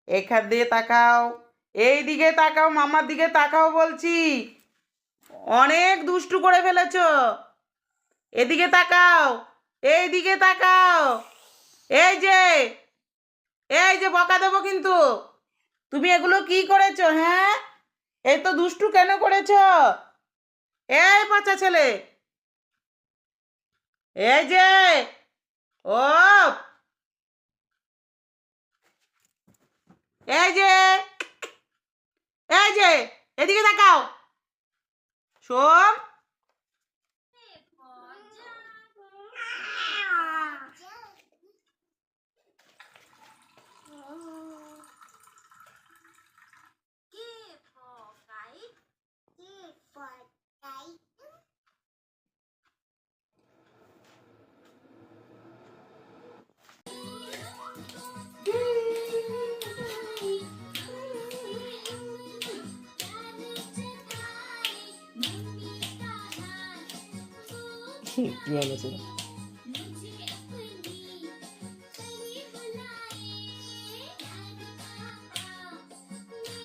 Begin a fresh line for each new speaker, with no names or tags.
এখান দিয়ে তাকাও, এই দিকে তাকাও, মামার দিকে তাকাও বলছি। অনেক দুষ্টু করে ফেলেছো। এদিকে তাকাও, এই দিকে তাকাও। এই যে বকা দেবো কিন্তু। তুমি এগুলো কি করেছো? হ্যাঁ, এই তো দুষ্টু কেন করেছো? এই পচা ছেলে, এই যে ও, এই যে এদিকে তাকাও। শোন,
কি ভালো ছিল।